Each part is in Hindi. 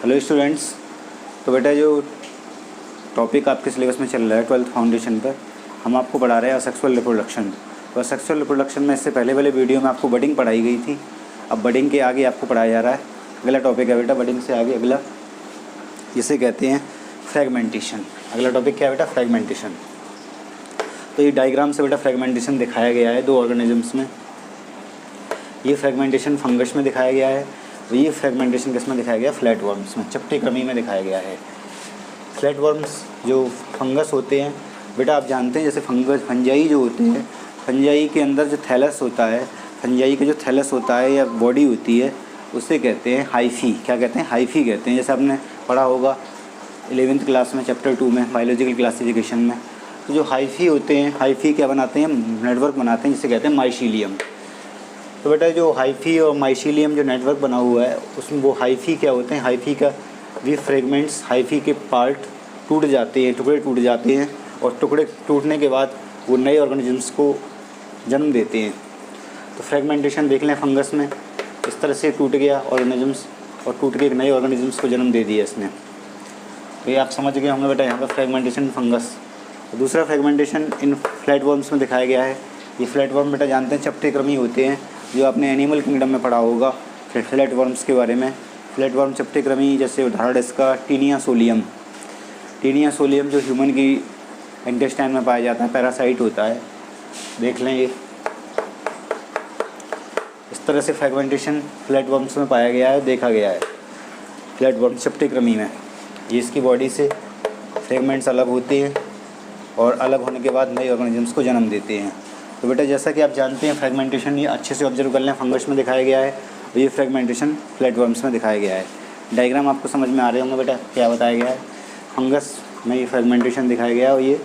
Hello students. तो बेटा जो टॉपिक आपके सिलेबस में चल रहा है 12th फाउंडेशन पर, हम आपको पढ़ा रहे हैं असेक्सुअल रिप्रोडक्शन। तो असेक्सुअल रिप्रोडक्शन में इससे पहले वाले वीडियो में आपको बडिंग पढ़ाई गई थी। अब बडिंग के आगे आपको पढ़ाया जा रहा है अगला टॉपिक है बेटा बडिंग से आगे अगला, जिसे कहते हैं फ्रेगमेंटेशन। अगला टॉपिक क्या है बेटा? फ्रेगमेंटेशन। तो ये डायग्राम से बेटा फ्रेगमेंटेशन दिखाया गया है दो ऑर्गेनिजम्स में। ये फ्रेगमेंटेशन फंगस में दिखाया गया है, ये फ्रेगमेंटेशन किस में दिखाया गया? फ्लैट वर्म्स में, चपटे क्रमी में दिखाया गया है। फ्लैट वर्म्स जो फंगस होते हैं बेटा, आप जानते हैं जैसे फंजाई जो होते हैं, फंजाई के अंदर जो थैलस होता है, फंजाई का जो थैलस होता है या बॉडी होती है, उसे कहते हैं हाइफी। क्या कहते हैं? हाइफी कहते हैं। जैसे आपने पढ़ा होगा 11th क्लास में चैप्टर 2 में बायोलॉजिकल क्लासिफिकेशन में। तो जो हाइफी होते हैं, हाइफी क्या बनाते हैं? नेटवर्क बनाते हैं जिसे कहते हैं माइसीलियम। तो बेटा जो हाइफी और माइसीलियम जो नेटवर्क बना हुआ है उसमें वो हाइफी क्या होते हैं? हाइफी का वी फ्रेगमेंट्स, हाइफी के पार्ट टूट जाते हैं, टुकड़े टूट जाते हैं, और टुकड़े टूटने के बाद वो नए ऑर्गेनिजम्स को जन्म देते हैं। तो फ्रेगमेंटेशन देख लें फंगस में, इस तरह से टूट गया ऑर्गेनिजम्स और टूट के एक नए ऑर्गेनिजम्स को जन्म दे दिया इसने। तो ये आप समझ गए होंगे बेटा यहाँ पर फ्रेगमेंटेशन फंगस। तो दूसरा फ्रेगमेंटेशन इन फ्लैट वर्म्स में दिखाया गया है। ये फ्लैट वर्म बेटा जानते हैं चपटे क्रमी होते हैं, जो आपने एनिमल किंगडम में पढ़ा होगा फ्लैट वर्म्स के बारे में। फ्लैट वर्म चपटे क्रमी, जैसे उदाहरण इसका टीनिया सोलियम। टीनिया सोलियम जो ह्यूमन की इंटेस्टाइन में पाया जाता है, पैरासाइट होता है, देख लें। ये इस तरह से फ्रेगमेंटेशन फ्लैट वर्म्स में पाया गया है, देखा गया है। फ्लैट वर्म चपटे क्रमी में ये इसकी बॉडी से फ्रेगमेंट्स अलग होते हैं और अलग होने के बाद नए ऑर्गेनिजम्स को जन्म देते हैं। तो बेटा जैसा कि आप जानते हैं फ्रेगमेंटेशन ये अच्छे से ऑब्जर्व कर लें, फंगस में दिखाया गया है और ये फ्रेगमेंटेशन फ्लैट वर्म्स में दिखाया गया है। डायग्राम आपको समझ में आ रहे होंगे बेटा क्या बताया गया है? फंगस में ये फ्रेगमेंटेशन दिखाया गया है और ये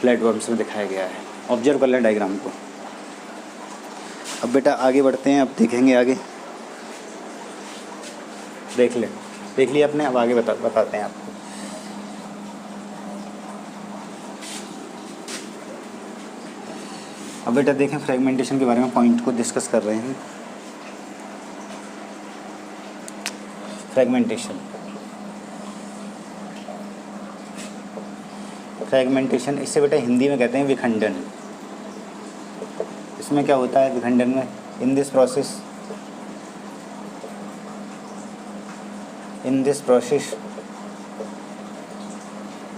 फ्लैट वर्म्स में दिखाया गया है। ऑब्जर्व कर लें डायग्राम को। अब बेटा आगे बढ़ते हैं, अब देखेंगे आगे। देख लिया आपने, अब आगे बताते हैं आपको। अब बेटा देखें फ्रेगमेंटेशन के बारे में पॉइंट को डिस्कस कर रहे हैं। फ्रेगमेंटेशन इसे बेटा हिंदी में कहते हैं विखंडन। इसमें क्या होता है विखंडन में? In this process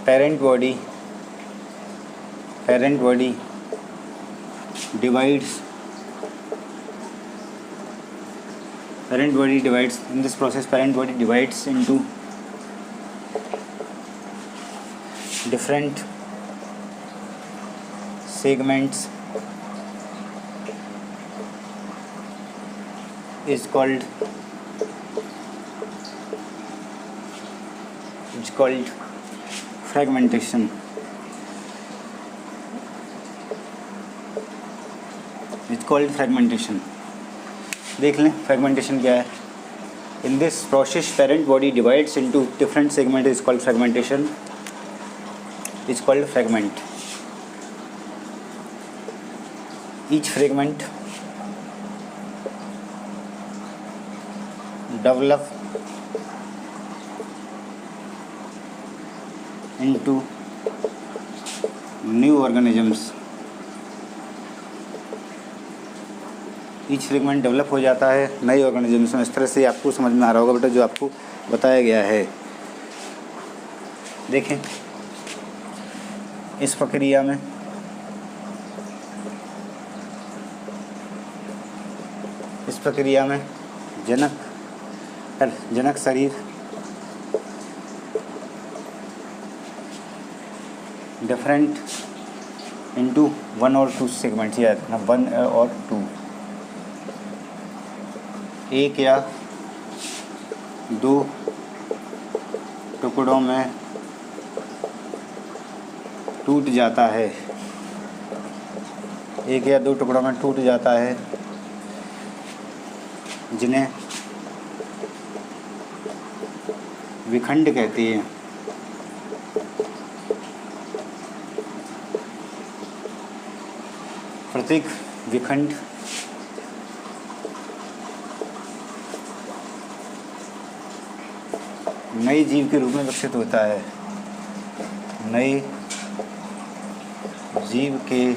parent body divides in this process parent body divides into different segments is called fragmentation. It's called fragmentation. देख लें फ्रेगमेंटेशन क्या है। In this process parent body divides into different segments is called fragmentation. It's called fragment. Each fragment develop into new organisms. Each fragment develop हो जाता है नए ऑर्गेनिजम्स में। इस तरह से आपको समझ में आ रहा होगा बेटा जो आपको बताया गया है। देखें इस प्रक्रिया में जनक शरीर डिफरेंट इनटू 1 और 2 सेगमेंट्स, याद रखना 1 और 2, एक या दो टुकड़ों में टूट जाता है, एक या दो टुकड़ों में टूट जाता है, जिन्हें विखंड कहते हैं। प्रत्येक विखंड नए जीव के रूप में विकसित होता है, नए जीव के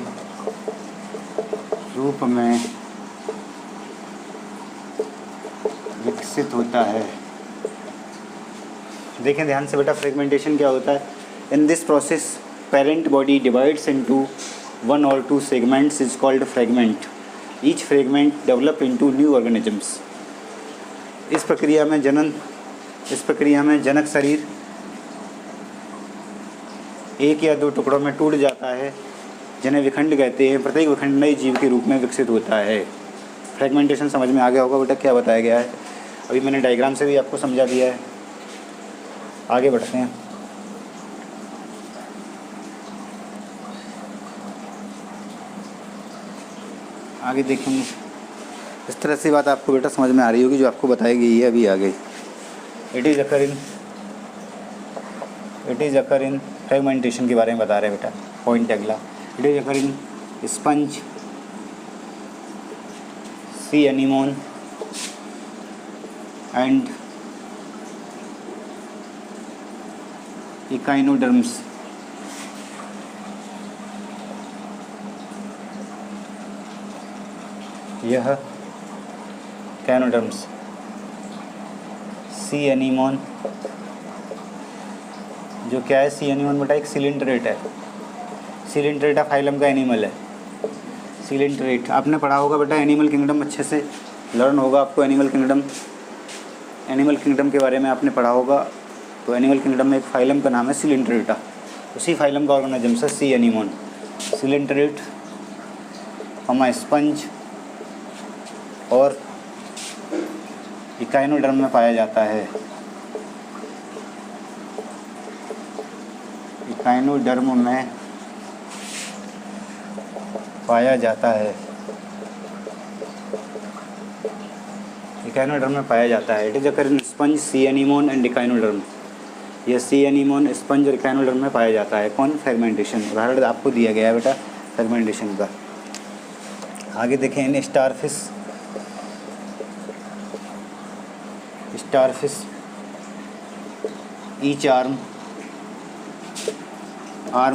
रूप में विकसित होता है। देखें ध्यान से बेटा, फ्रेगमेंटेशन क्या होता है। In this process parent body divides into 1 or 2 segments is called fragment. Each fragment develop into new organisms. इस प्रक्रिया में जनक शरीर एक या दो टुकड़ों में टूट जाता है, जिन्हें विखंड कहते हैं। प्रत्येक विखंड नए जीव के रूप में विकसित होता है। फ्रेगमेंटेशन समझ में आ गया होगा बेटा क्या बताया गया है। अभी मैंने डायग्राम से भी आपको समझा दिया है। आगे बढ़ते हैं। आगे देखेंगे। इस तरह से बात आपको बेटा समझ में आ रही होगी जो आपको बताई गई है अभी आगे। It is occur in fragmentation के बारे में बता रहे हैं बेटा। पॉइंट अगला, it is occur in sponge, sea anemone and echinoderms. यह कैनोडर्म्स, सी एनीमोन जो क्या है, सी एनीमोन बेटा एक सिलेंट्रेट है। सिलेंट्रेटा फाइलम का एनिमल है। सिलेंट्रेट आपने पढ़ा होगा बेटा, एनिमल किंगडम अच्छे से लर्न होगा आपको। एनिमल किंगडम के बारे में आपने पढ़ा होगा। तो एनिमल किंगडम में एक फाइलम का नाम है सिलेंट्रेटा, उसी फाइलम का ऑर्गेनिजम्स है सी एनीमोन। सिलेंट्रेट स्पंज और इकाइनोडर्म में पाया जाता है। इकाइनोडर्म में पाया जाता है। इकाइनोडर्म में पाया जाता है। It is occur in sponge, sea anemone and echinoderm. यह सी एनीमोन, स्पंज और इकाइनोडर्म में पाया जाता है। कौन? फ्रेगमेंटेशन। उदाहरण आपको दिया गया है बेटा फ्रेगमेंटेशन का। आगे देखें, in starfish each arm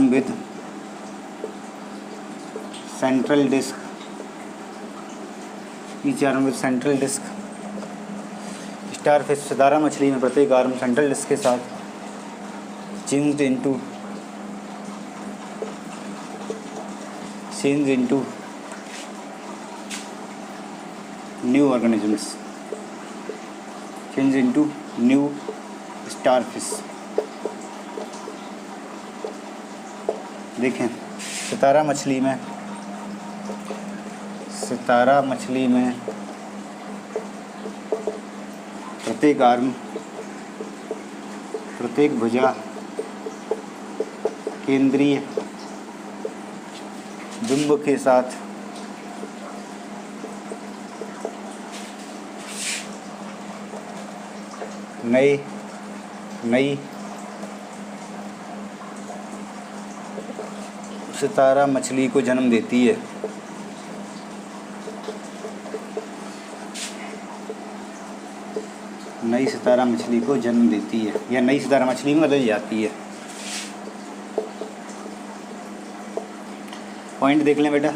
with central disc, each arm with central disc. Starfish सितारा मछली में प्रत्येक आर्म सेंट्रल डिस्क के साथ changed into new organisms, change into new starfish. देखें सितारा मछली में प्रत्येक आर्म, प्रत्येक भुजा केंद्रीय बिंब के साथ नई सितारा मछली को जन्म देती है। नई सितारा मछली को जन्म देती है या नई सितारा मछली में बदल जाती है। पॉइंट देख लें बेटा।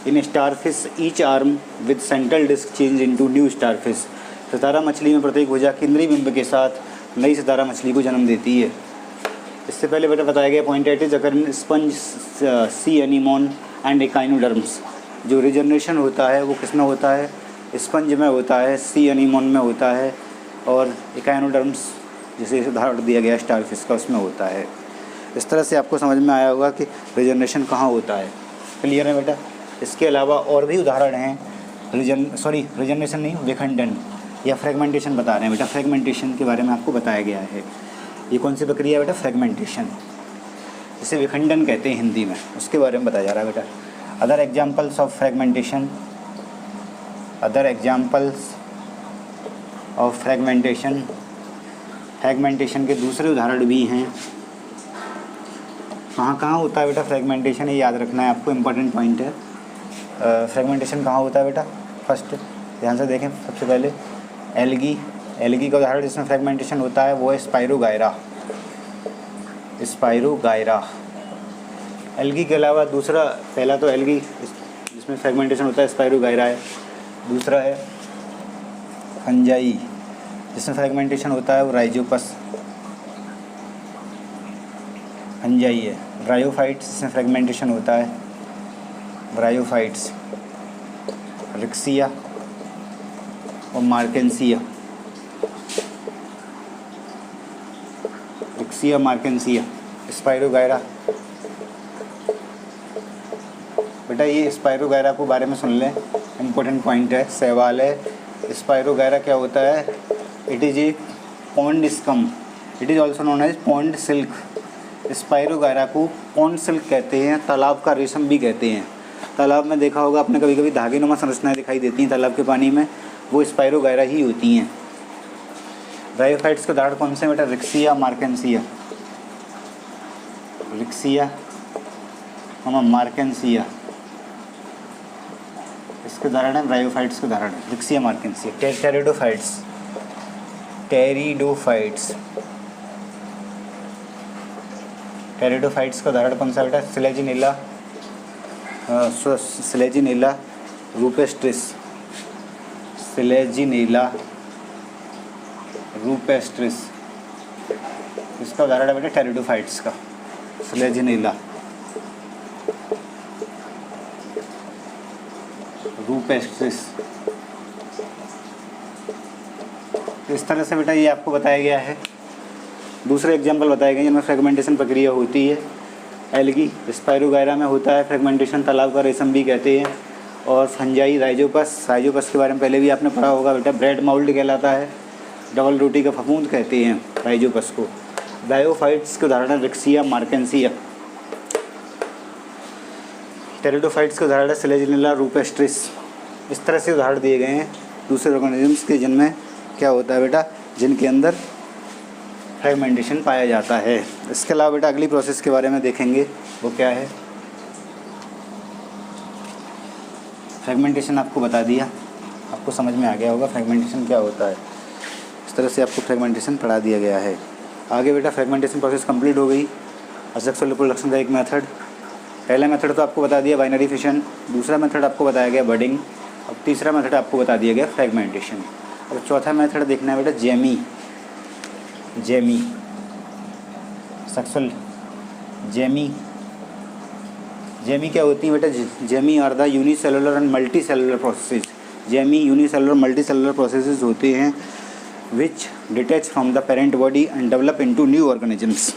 In starfish each arm with central disc change into new starfish. सितारा मछली में प्रत्येक भुजा केंद्रीय बिंब के साथ नई सितारा मछली को जन्म देती है। इससे पहले बेटा बताया गया point it is occur in sponge, sea anemone and echinoderms. जो रिजनरेशन होता है वो किस में होता है? स्पंज में होता है, सी एनीमोन में होता है और इकाइनोडर्म्स जैसे उदाहरण दिया गया स्टारफिश का उसमें होता है। इस तरह से आपको समझ में आया होगा कि रिजनरेशन कहाँ होता है। क्लियर है बेटा? इसके अलावा और भी उदाहरण हैं। रिजनरेशन नहीं, विखंडन या फ्रेगमेंटेशन बता रहे हैं बेटा। फ्रेगमेंटेशन के बारे में आपको बताया गया है। ये कौन सी प्रक्रिया है बेटा? फ्रेगमेंटेशन, इसे विखंडन कहते हैं हिंदी में, उसके बारे में बताया जा रहा है बेटा। Other examples of fragmentation, fragmentation के दूसरे उदाहरण भी हैं। कहाँ होता है बेटा फ्रेगमेंटेशन? ये याद रखना है आपको, इम्पोर्टेंट पॉइंट है। फ्रेगमेंटेशन कहाँ होता है बेटा? फर्स्ट ध्यान से देखें, सबसे पहले एल्गी एल्गी का उदाहरण जिसमें फ्रेगमेंटेशन होता है वो है स्पाइरोगायरा। स्पाइरोगायरा। एल्गी के अलावा दूसरा, पहला तो एल्गी जिसमें फ्रेगमेंटेशन होता है स्पाइरोगायरा है, दूसरा है फंजाई जिसमें फ्रेगमेंटेशन होता है वो राइजोपस फंजाई है। ब्रायोफाइट्स जिसमें फ्रेगमेंटेशन होता है ब्रायोफाइट्स, रिक्सिया और मार्केंसिया। Riccia मार्केंसिया, spirogyra. बेटा ये स्पाइरोगायरा को बारे में सुन लें, इम्पोर्टेंट पॉइंट है, सवाल है। स्पाइरोगायरा क्या होता है? It is a pond scum, it is also known as pond silk. Spirogyra को पॉन्ड सिल्क कहते हैं, तालाब का रेशम भी कहते हैं। तालाब में देखा होगा आपने कभी कभी धागे नुमा संरचनाएं दिखाई देती हैं तालाब के पानी में, वो स्पाइरोगायरा ही होती हैं। ब्रायोफाइट्स के उदाहरण कौन से बेटा? रिक्सिया मार्केंसिया, रिक्सिया और मार्केंसिया इसके उदाहरण है। ब्रायोफाइट्स के उदाहरण है रिक्सिया मार्केंसिया। टेरिडोफाइट्स, टेरिडोफाइट्स, टेरिडोफाइट्स का उदाहरण कौन सा बेटा? स्लेजिनेला, स्लेजिनेला रूपेस्ट्रिस, स्लेजिनेला रूपेस्ट्रिस इसका उदाहरण है बेटा टेरिडोफाइट्स का, स्लेजिनेला रूपेस्ट्रिस। इस तरह से बेटा ये आपको बताया गया है। दूसरे एग्जाम्पल बताए गए जिनमें फ्रेगमेंटेशन प्रक्रिया होती है। एल्गी स्पाइरोगायरा में होता है फ्रेगमेंटेशन, तालाब का रेशम भी कहते हैं। और फंजाई राइजोपस, राइजोपस के बारे में पहले भी आपने पढ़ा होगा बेटा, ब्रेड माउल्ड कहलाता है, डबल रोटी का फफूंद कहते हैं राइजोपस को। ब्रायोफाइट्स के उदाहरण रिक्सिया मार्केंसिया। टेरिडोफाइट्स के उदाहरण स्लेजिनेला रूपेस्ट्रिस। इस तरह से उदाहरण दिए गए हैं दूसरे ऑर्गेनिजम्स के जिनमें क्या होता है बेटा, जिनके अंदर फ्रेगमेंटेशन पाया जाता है। इसके अलावा बेटा अगली प्रोसेस के बारे में देखेंगे, वो क्या है? फ्रेगमेंटेशन आपको बता दिया, आपको समझ में आ गया होगा फ्रेगमेंटेशन क्या होता है। इस तरह से आपको फ्रेगमेंटेशन पढ़ा दिया गया है। आगे बेटा फ्रेगमेंटेशन प्रोसेस कंप्लीट हो गई। असेक्सुअल रिप्रोडक्शन का एक मेथड, पहला मेथड तो आपको बता दिया बाइनरी फिशन, दूसरा मेथड आपको बताया गया बडिंग, और तीसरा मेथड आपको बता दिया गया फ्रेगमेंटेशन। और चौथा मेथड देखना है बेटा gemmae, gemmae sexual gemmae. Gemmae क्या होती है बेटा? Gemmae are the unicellular and multi cellular processes. Gemmae unicellular multi cellular processes होते हैं which detach from the parent body and develop into new organisms.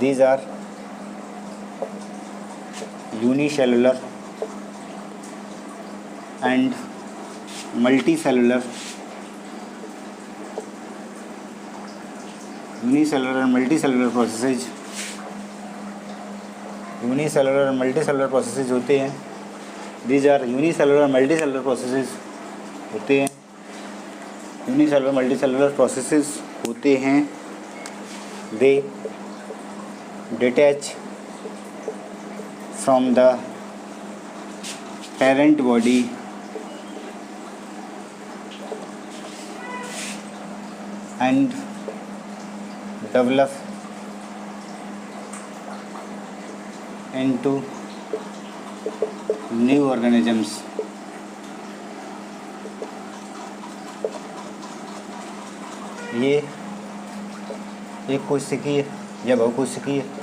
These are unicellular and multicellular, unicellular and multicellular processes, unicellular and multicellular processes होते हैं। These are unicellular and multicellular processes होते हैं, unicellular multicellular processes होते हैं। They detach from the parent body and develop into new organisms। ये एक कोशिकी है या बहुकोशिकी है।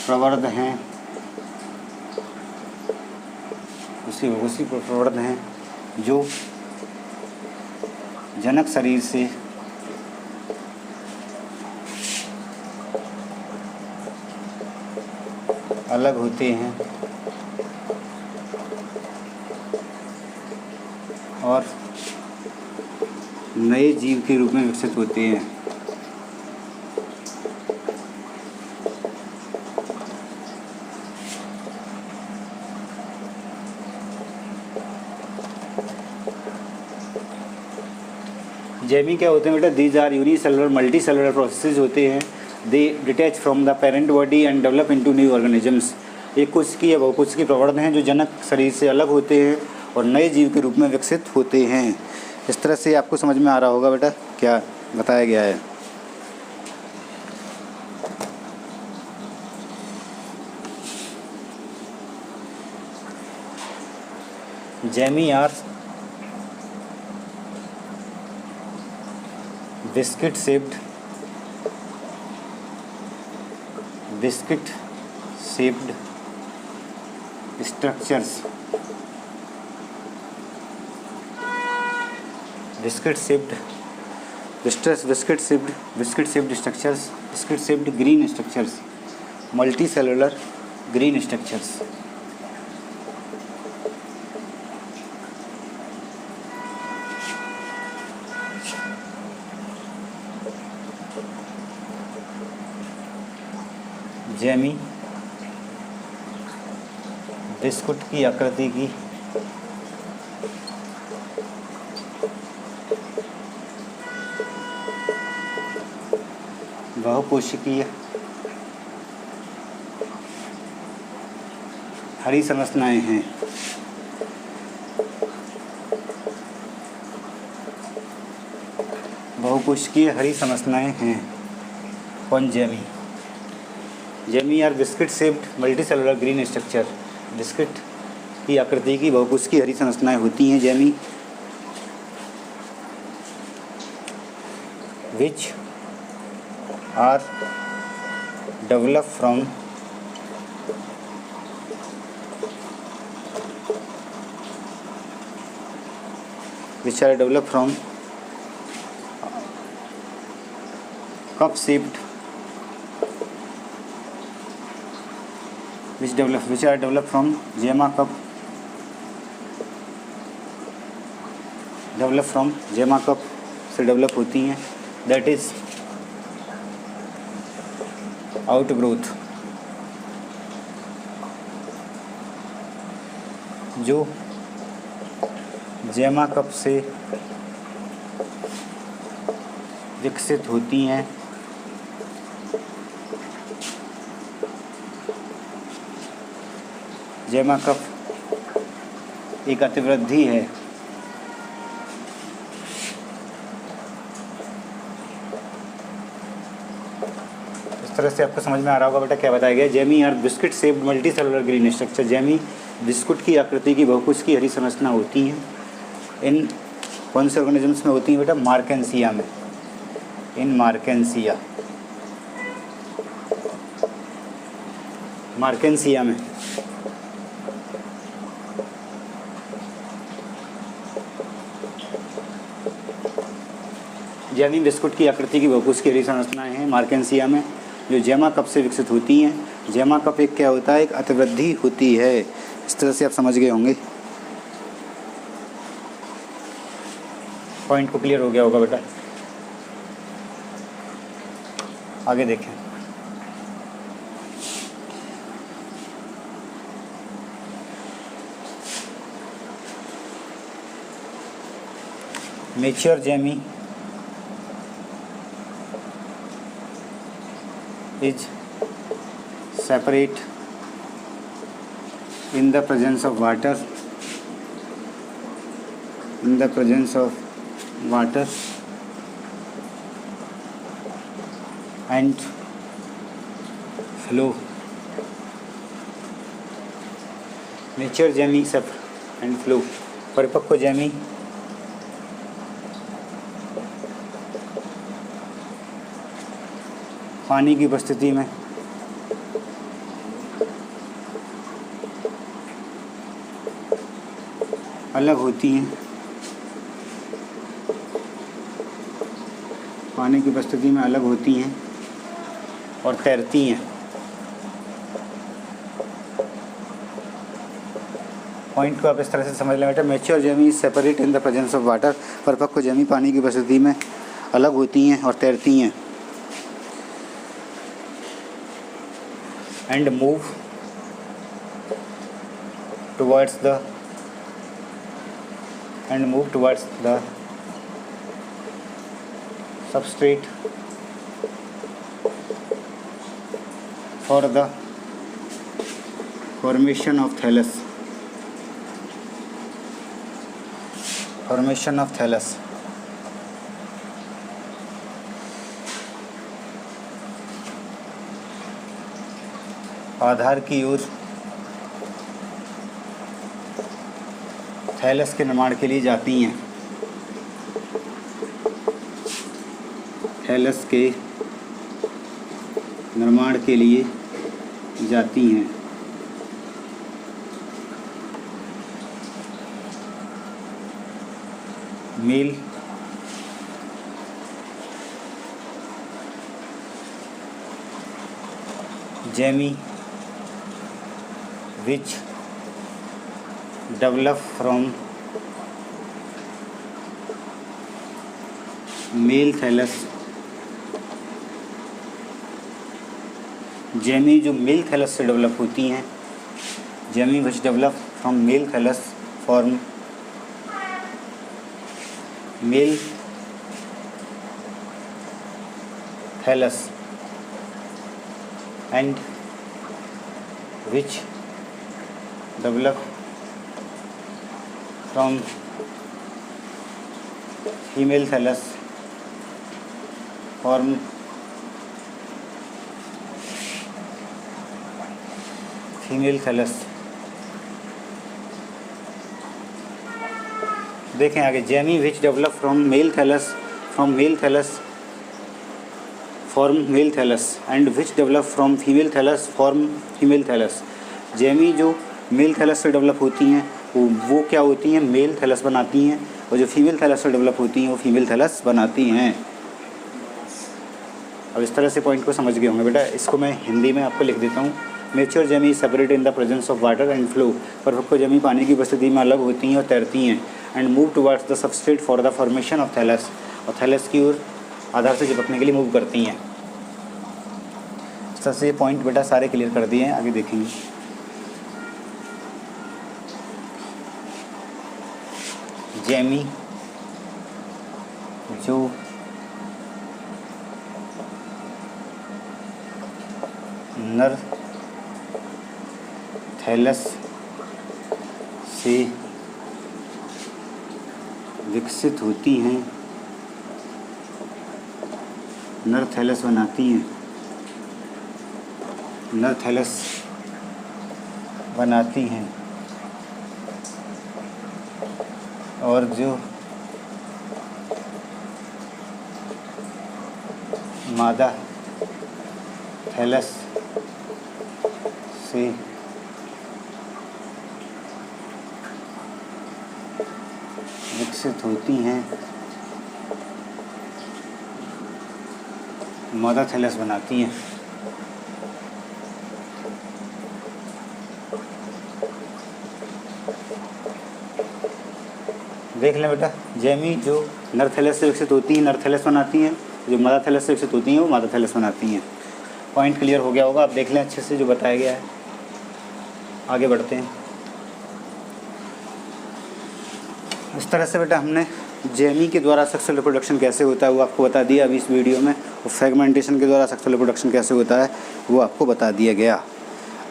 प्रवर्ध हैं, उसी प्रवर्ध हैं जो जनक शरीर से अलग होते हैं और नए जीव के रूप में विकसित होते हैं। जेमी क्या होते हैं बेटा? These are unicellular multi cellular processes होते हैं। They detach from the parent body and develop into new organisms. एक कोशिकीय या बहुकोशिकीय प्रवर्ध हैं जो जनक शरीर से अलग होते हैं और नए जीव के रूप में विकसित होते हैं। इस तरह से आपको समझ में आ रहा होगा बेटा क्या बताया गया है। Gemmae are biscuit shaped structures green structures, multicellular green structures। Gemmae बिस्कुट की आकृति की बहुकोशिकीय हरी संरचनाएं हैं। बहुकोशिकीय हरी संरचनाएं हैं। कौन? Gemmae. Gemmae are biscuit shaped multicellular green structure. Biscuit की आकृति की बहुकोशिकीय हरी संरचनाएं होती हैं gemmae, which are develop from cup shaped which are developed from Gemma cup से डेवलप होती हैं। दैट इज आउटग्रोथ, जो जेमा कप से विकसित होती हैं। जेमा कप एक अतिवृद्धि है। इस तरह से आपको समझ में आ रहा होगा बेटा क्या बताया गया। Gemmae are biscuit shaped multicellular green structure. Gemmae बिस्कुट की आकृति की बहुकोशिकीय हरी संरचना होती हैं। इन कौन से ऑर्गेनिजम्स में होती हैं बेटा? मार्केंसिया में। इन मार्केंसिया में जेमी बिस्कुट की आकृति की बहुकोशिकीय हरी संरचनाएं हैं मार्केंसिया में, जो जेमा कप से विकसित होती हैं। जेमा कप एक क्या होता है? एक अतिवृद्धि होती है। इस तरह से आप समझ गए होंगे। पॉइंट को क्लियर हो गया होगा बेटा। आगे देखें। Mature Jamie is separate in the presence of water and flow। mature Jamie and flow। परिपक्व जेमी पानी की उपस्थिति में अलग होती हैं। पानी की उपस्थिति में अलग होती हैं और तैरती हैं। पॉइंट को आप इस तरह से समझ लें बेटा। Mature Jamie is separate in the presence of water. परिपक्व जेमी पानी की उपस्थिति में अलग होती हैं और तैरती हैं। and move towards the substrate for the formation of thallus. Formation of thallus. आधार की ओर थैलस के निर्माण के लिए जाती हैं। थैलस के निर्माण के लिए जाती हैं। Male gemmae which develop from male thallus। Gemmae जो मेल थैलस से डेवलप होती हैं, gemmae which develop from male thallus form male thallus and which develop from female thallus form female thallus। देखें आगे, gemmae which develop from male thallus form male thallus and which develop from female thallus form female thallus. Gemmae जो मेल थैलस से डेवलप होती हैं वो क्या होती हैं, मेल थैलस बनाती हैं, और जो फीमेल थैलस से डेवलप होती हैं वो फीमेल थैलस बनाती हैं। अब इस तरह से पॉइंट को समझ गए होंगे बेटा। इसको मैं हिंदी में आपको लिख देता हूँ। Mature gemmae separate in the presence of water and flow. परिपक्व जैमी पानी की उपस्थिति में अलग होती हैं और तैरती हैं। And move towards the substrate for the formation of thallus, और थैलस की ओर आधार से चिपकने के लिए मूव करती हैं। इस तरह से ये पॉइंट बेटा सारे क्लियर कर दिए हैं, आगे देखेंगे। जैमी जो नर थैलस से विकसित होती हैं, नर थैलस बनाती हैं, नर थैलस बनाती हैं, और जो मादा थैलस से विकसित होती हैं, मादा थैलस बनाती हैं। देख लें बेटा, जैमी जो नर थैलस से विकसित होती हैं नर थैलस बनाती हैं, जो मादा थैलस से विकसित होती हैं वो मादा थैलस बनाती हैं। पॉइंट क्लियर हो गया होगा। आप देख लें अच्छे से जो बताया गया है। आगे बढ़ते हैं। इस तरह से बेटा हमने जैमी के द्वारा सेक्सुअल रिप्रोडक्शन कैसे होता है वो आपको बता दिया अभी इस वीडियो में, और फ्रेगमेंटेशन के द्वारा सेक्सुअल रिप्रोडक्शन कैसे होता है वो आपको बता दिया गया।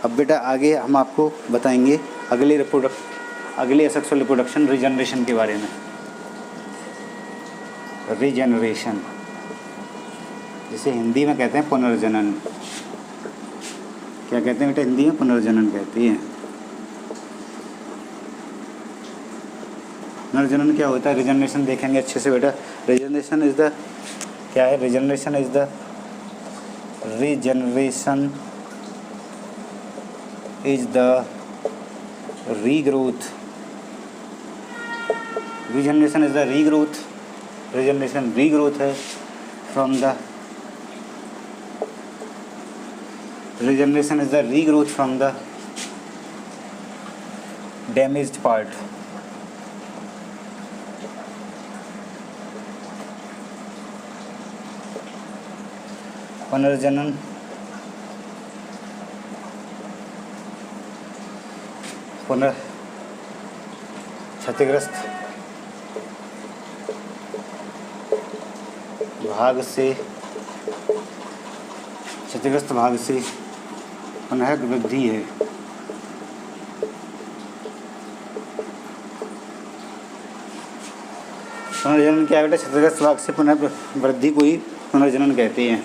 अब बेटा आगे हम आपको बताएंगे अगले सेक्सुअल रिप्रोडक्शन रीजनरेशन के बारे में। रीजनरेशन जिसे हिंदी में कहते हैं पुनर्जनन। क्या कहते हैं बेटा हिंदी में? पुनर्जनन कहते हैं। पुनर्जनन क्या होता है? रीजनरेशन देखेंगे अच्छे से बेटा। रीजनरेशन इज द क्या है? Regeneration is the regrowth. Regeneration is the regrowth. Regeneration regrowth है from the regeneration is the regrowth from the damaged part। पुनर्जनन क्षतिग्रस्त भाग से क्षतिग्रस्त भाग से पुनः वृद्धि है। पुनर्जनन क्या है बेटा? क्षतिग्रस्त भाग से पुनः वृद्धि को ही पुनर्जनन कहते हैं।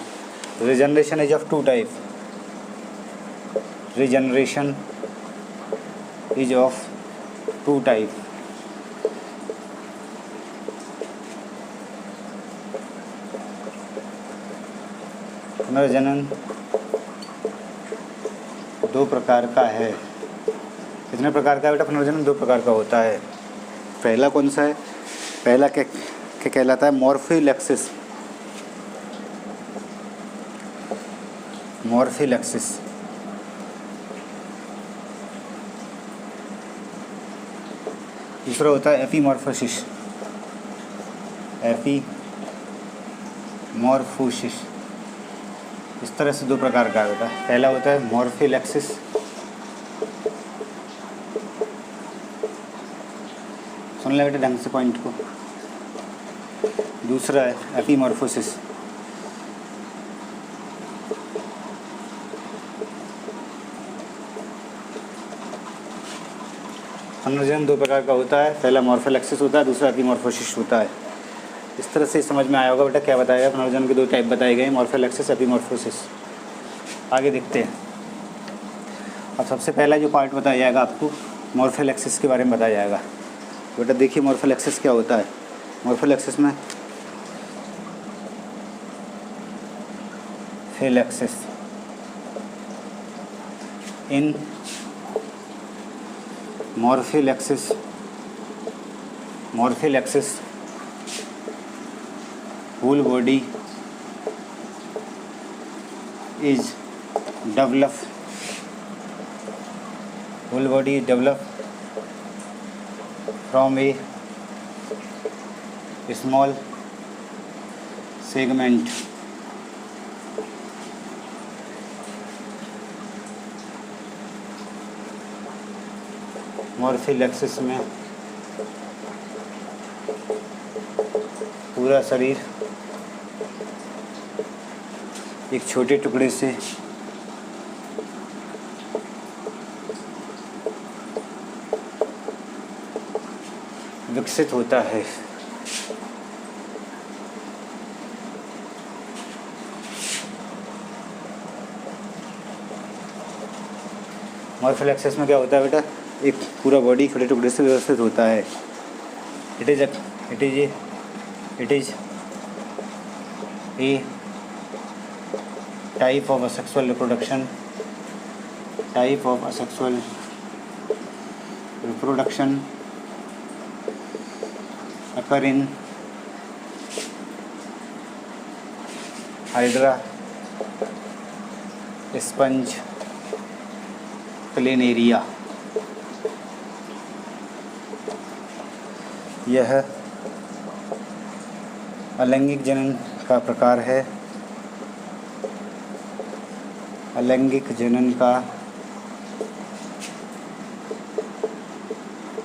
Regeneration is of two type. Regeneration is of two type. पुनर्जनन दो प्रकार का है। कितने प्रकार का है बेटा? पुनर्जनन दो प्रकार का होता है। पहला कौन सा है? पहला क्या कहलाता है? मॉर्फिलैक्सिस। मॉर्फिलैक्सिस। दूसरा होता है एपीमॉर्फोसिस। एपीमॉर्फोसिस। इस तरह से दो प्रकार का होता है। पहला होता है मॉर्फिलैक्सिस, सुन ले बेटे ढंग से पॉइंट को। दूसरा है एपीमॉर्फोसिस। पुनर्जनन दो प्रकार का होता है। पहला मॉर्फिलैक्सिस होता है, दूसरा एपीमॉर्फोसिस होता है। इस तरह से समझ में आया होगा बेटा क्या बताया गया? पुनर्जनन के दो टाइप बताए गए, मॉर्फिलैक्सिस, एपीमॉर्फोसिस। आगे देखते हैं। अब सबसे पहला जो पार्ट बताया जाएगा आपको, मॉर्फिलैक्सिस के बारे में बताया जाएगा। बेटा देखिए मॉर्फिलैक्सिस क्या होता है। मॉर्फिलैक्सिस में फिलैक्सिस इन मॉर्फिलैक्सिस whole body is developed from a small segment मॉर्फिलैक्सिस में पूरा शरीर एक छोटे टुकड़े से विकसित होता है। मॉर्फिलैक्सिस में क्या होता है बेटा? एक पूरा बॉडी छोटे टुकड़े से व्यवस्थित होता है। It is A type of asexual reproduction occur in hydra sponge planaria। यह अलैंगिक जनन का प्रकार है। अलैंगिक जनन का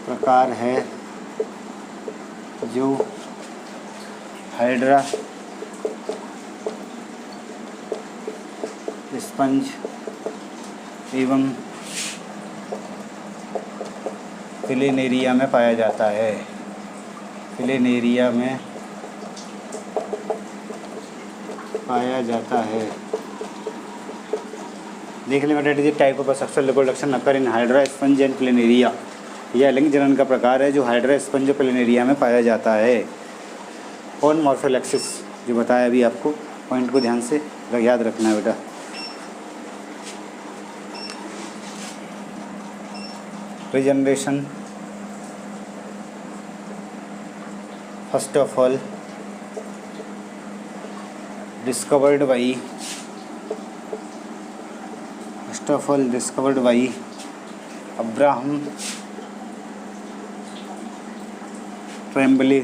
प्रकार है जो हाइड्रा स्पंज एवं प्लेनेरिया में पाया जाता है। प्लेनेरिया में पाया जाता है। देख लें बेटा, it type of sexual reproduction occur in hydra sponge and planaria. यह अलैंगिक जनन का प्रकार है जो हाइड्रा स्पंज और प्लेनेरिया में पाया जाता है। और मॉर्फिलैक्सिस जो बताया अभी आपको, पॉइंट को ध्यान से याद रखना है बेटा। Regeneration first of all discovered by Abraham Tremblay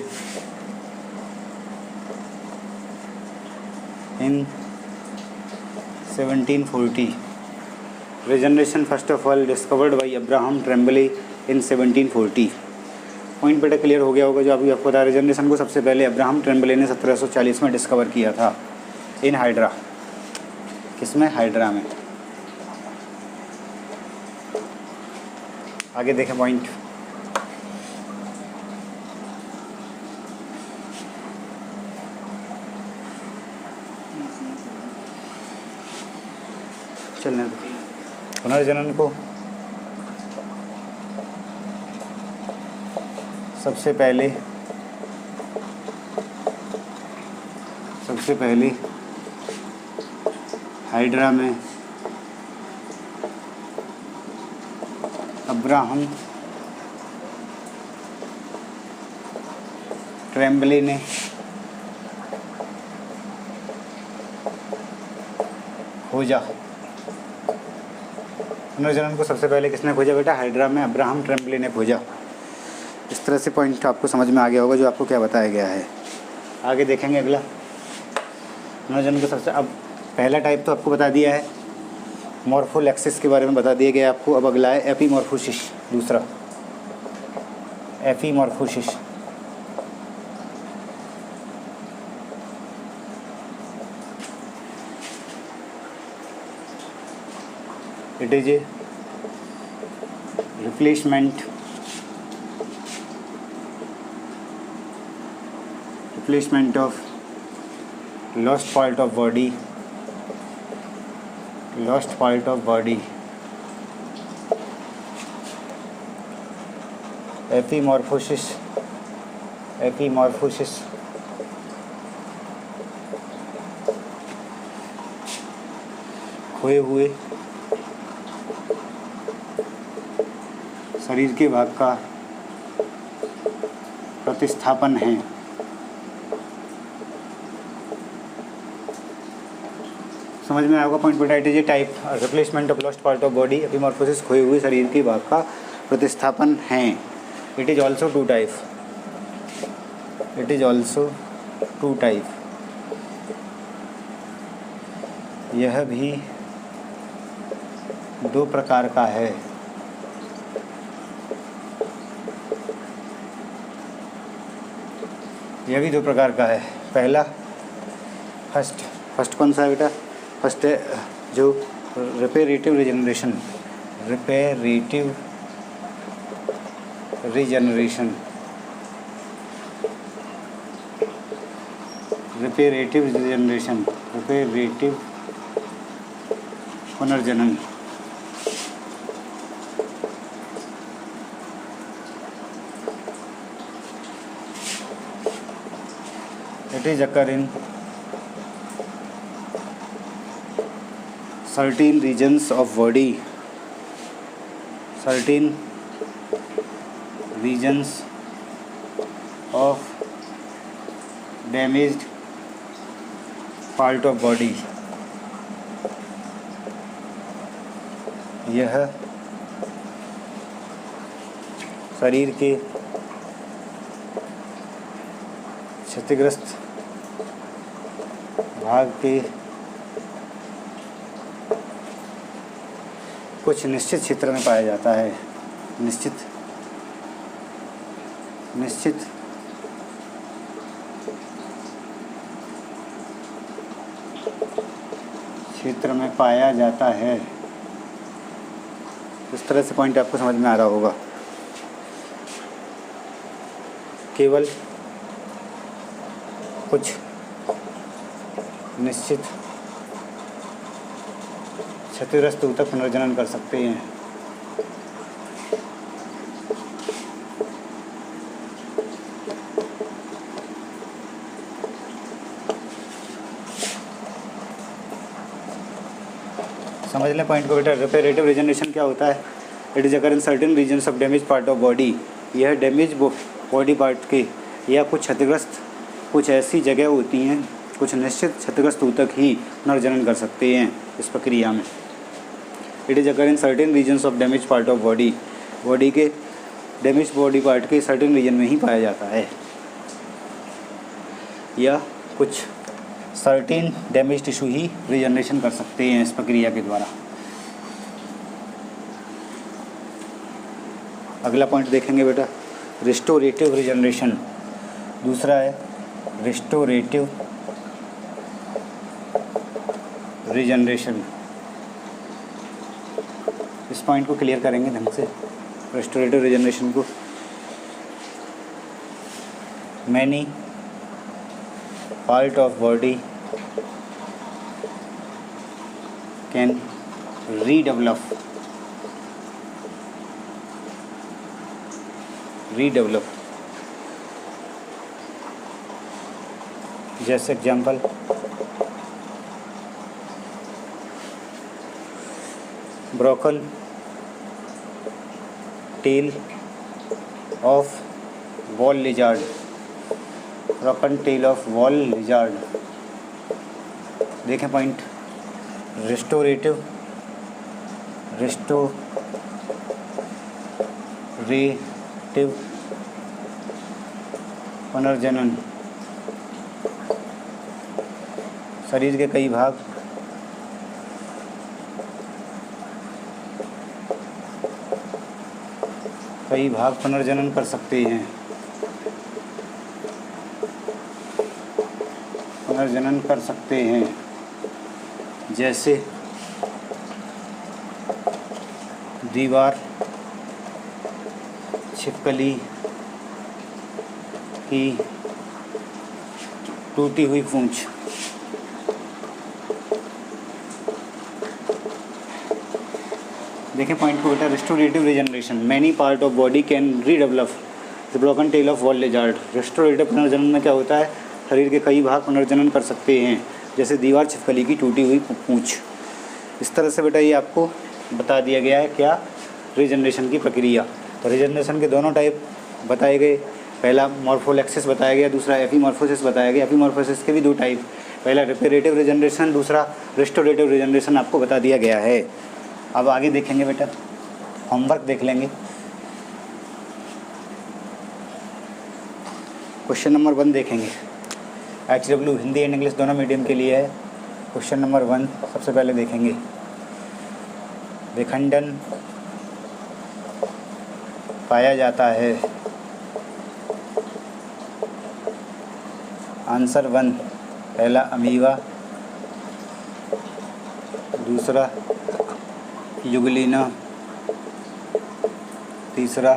in 1740। Regeneration first of all discovered by Abraham Tremblay in 1740। Point बेटा क्लियर हो गया होगा जो अभी आपको बता। रीजनरेशन को सबसे पहले अब्राहम ट्रेम्बले ने 1740 में डिस्कवर किया था इन हाइड्रा। किसमें? हाइड्रा में। आगे देखें पॉइंट। चलने दो। पुनर्जनन को सबसे पहले हाइड्रा में अब्राहम ट्रेम्बले ने खोजा। पुनर्जनन को सबसे पहले किसने खोजा बेटा? हाइड्रा में अब्राहम ट्रेम्बले ने खोजा। इस तरह से पॉइंट आपको समझ में आ गया होगा जो आपको क्या बताया गया है। आगे देखेंगे अगला। पुनर्जनन को सबसे, अब पहला टाइप तो आपको बता दिया है, मॉर्फोलेक्सिस के बारे में बता दिया गया आपको। अब अगला है एपीमॉर्फोसिस। दूसरा एपीमॉर्फोसिस। It is A replacement of lost part of body एपीमॉर्फोसिस खोए हुए शरीर के भाग का प्रतिस्थापन है। समझ में आएगा पॉइंट बेटा? It is a type replacement of lost part of body. Epimorphosis खोए हुए शरीर के भाग का प्रतिस्थापन है। It is also two type. यह भी दो प्रकार का है। यह भी दो प्रकार का है। पहला फर्स्ट कौन सा है बेटा? फर्स्ट है जो रिपेरेटिव रिजनरेशन। पुनर्जनन। It is occur in certain regions of body, damaged part of body। यह शरीर के क्षतिग्रस्त भाग के कुछ निश्चित क्षेत्र में पाया जाता है। निश्चित क्षेत्र में पाया जाता है। इस तरह से पॉइंट आपको समझ में आ रहा होगा। केवल कुछ निश्चित क्षतिग्रस्त ऊतक पुनर्जनन कर सकते हैं। समझ लें पॉइंट को बेटा। रिपेरेटिव रिजनरेशन क्या होता है? It is occur in certain regions of damage part of body. यह डैमेज बॉडी पार्ट के या कुछ क्षतिग्रस्त कुछ ऐसी जगह होती हैं, कुछ निश्चित क्षतिग्रस्त ऊतक ही पुनर्जनन कर सकते हैं इस प्रक्रिया में। It is occur in certain regions of damage part of body. Body के डैमेज बॉडी पार्ट के सर्टेन रीजन में ही पाया जाता है, या कुछ सर्टेन डैमेज टिश्यू ही रिजनरेशन कर सकते हैं इस प्रक्रिया के द्वारा। अगला पॉइंट देखेंगे बेटा। रिस्टोरेटिव रिजनरेशन, दूसरा है रिस्टोरेटिव रिजनरेशन। इस पॉइंट को क्लियर करेंगे ढंग से, रिस्टोरेटिव रिजनरेशन को। Many part of body can redevelop जैसे example broken tail of wall lizard, broken tail of wall lizard. देखें पॉइंट, रिस्टोरेटिव पुनर्जनन, शरीर के कई भाग पुनर्जनन कर सकते हैं, जैसे दीवार छिपकली की टूटी हुई पूंछ। देखें पॉइंट को बेटा, restorative regeneration, many part of body can redevelop the broken tail of wall lizard. Restorative पुनर्जनन में क्या होता है, शरीर के कई भाग पुनर्जनन कर सकते हैं, जैसे दीवार छिपकली की टूटी हुई पूंछ। इस तरह से बेटा ये आपको बता दिया गया है क्या, रीजनरेशन की प्रक्रिया। तो रीजनरेशन के दोनों टाइप बताए गए, पहला मॉर्फोलेक्सिस बताया गया, दूसरा एपीमॉर्फोसिस बताया गया। एपीमॉर्फोसिस के भी दो टाइप, पहला रिपेरेटिव रीजनरेशन, दूसरा रिस्टोरेटिव रीजनरेशन आपको बता दिया गया है। अब आगे देखेंगे बेटा, होमवर्क देख लेंगे। क्वेश्चन नंबर 1 देखेंगे, HW हिंदी एंड इंग्लिश दोनों मीडियम के लिए है। क्वेश्चन नंबर 1 सबसे पहले देखेंगे, विखंडन पाया जाता है। आंसर 1, पहला अमीबा, दूसरा युगलिना, तीसरा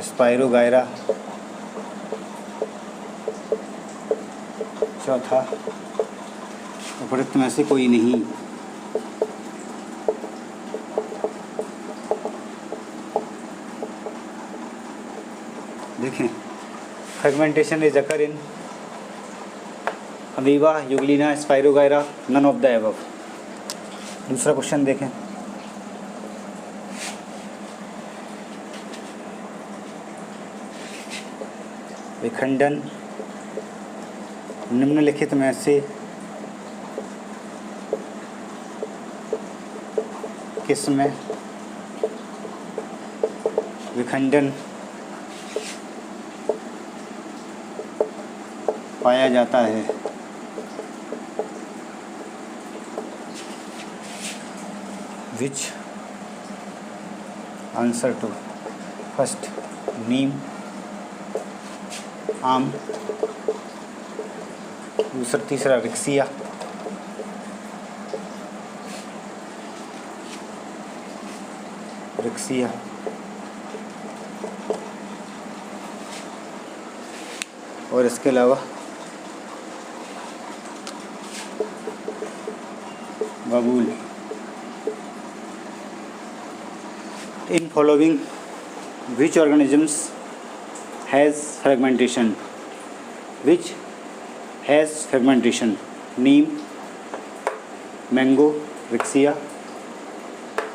स्पाइरोगायरा, चौथा उपरोक्त में से कोई नहीं। देखें, fragmentation is occur in amoeba, euglena, spirogyra, none of the above. दूसरा क्वेश्चन देखें, विखंडन निम्नलिखित में से किसमें विखंडन पाया जाता है? Which answer to first नीम, आम, दूसरा तीसरा रिक्सिया, और इसके अलावा बबूल। In following which organisms has fragmentation? Which has fragmentation? Neem, mango, riccia,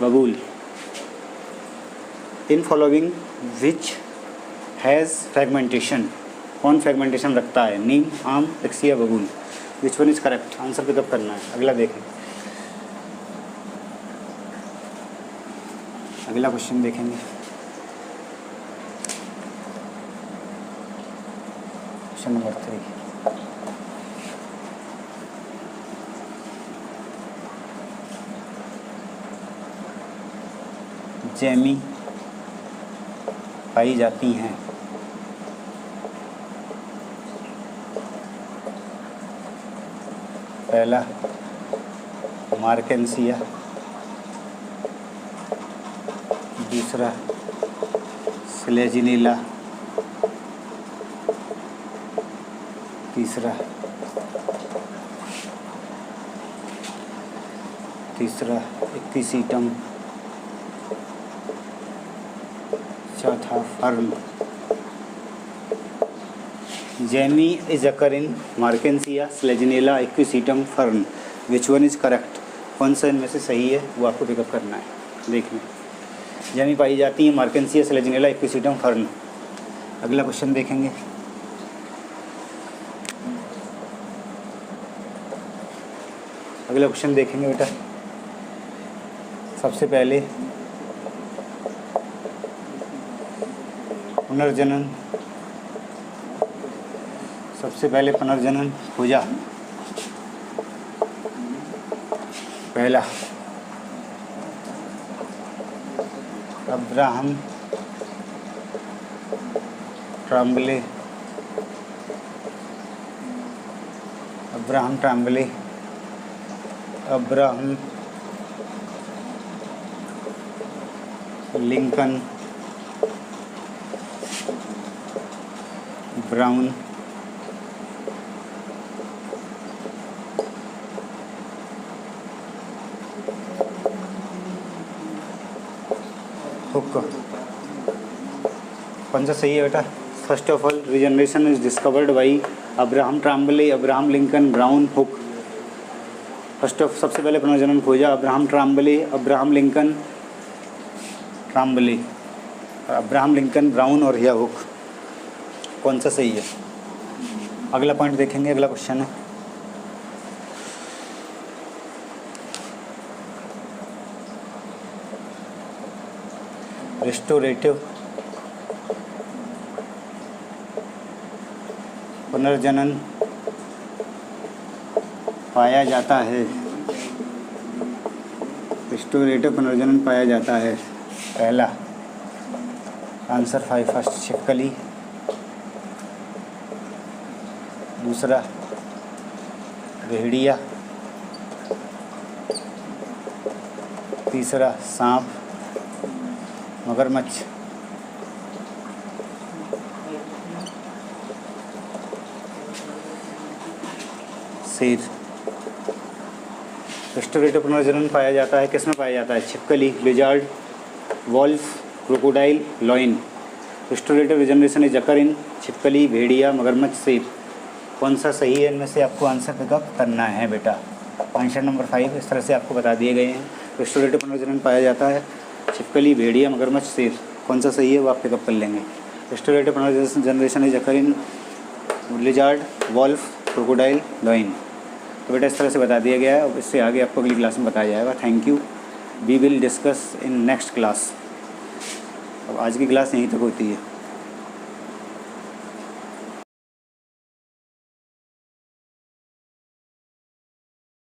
babul. In following which has fragmentation? कौन फ्रेगमेंटेशन रखता है? नीम, आम, riccia, babul. Which one is correct? Answer pick up करना है। अगला देखें, अगला क्वेश्चन देखेंगे। क्वेश्चन नंबर 3, जैमी पाई जाती हैं। पहला मार्केंसिया, दूसरा स्लेजिनीला, तीसरा इक्विसीटम, चौथा fern. Gemmae is occur in marchantia, selaginella, equisetum, fern. Which one is correct? कौन सा इनमें से सही है वो आपको पिकअप करना है। देखिए, जैमी पाई जाती है मार्केंसिया, स्लेजिनेला, इक्विसीटम, फर्न। अगला क्वेश्चन देखेंगे। अगला क्वेश्चन देखेंगे बेटा। सबसे पहले पुनर्जनन, खोजा। पहला Abraham Trembley, Abraham Lincoln, Brown, Hooke. कौन सा सही है बेटा? First of all, regeneration is discovered by Abraham Trembley, Abraham Lincoln, Brown, Hooke. सबसे पहले पुनर्जनन खोजा Abraham Trembley, Abraham Lincoln, Brown और या हुक। कौन सा सही है? अगला पॉइंट देखेंगे। अगला क्वेश्चन है रिस्टोरेटिव पुनर्जनन पाया जाता है। पहला आंसर 5 फर्स्ट छिपकली, दूसरा भेड़िया, तीसरा सांप, मगरमच्छ, शेर। रिस्टोरेटिव पुनर्जनन पाया जाता है, किसमें पाया जाता है? छिपकली, lizard, wolf, crocodile, lion. Restorative regeneration is occur in छिपकली, भेड़िया, मगरमच्छ, शेर। कौन सा सही है इनमें से आपको आंसर पिकअप करना है बेटा। आंसर नंबर 5 इस तरह से आपको बता दिए गए हैं। रिस्टोरेटिव पुनर्जनन पाया जाता है छिपकली, भेड़िया, मगरमच्छ, शेर। कौन सा सही है वो आप पिकअप कर लेंगे। रिस्टोरेटिव पुनर्जनरेशन is occur in lizard, wolf, crocodile, lion. तो बेटा इस तरह से बता दिया गया है। इससे आगे आपको अगली क्लास में बताया जाएगा। Thank you. We will discuss in next class. अब आज की क्लास यहीं तक होती है।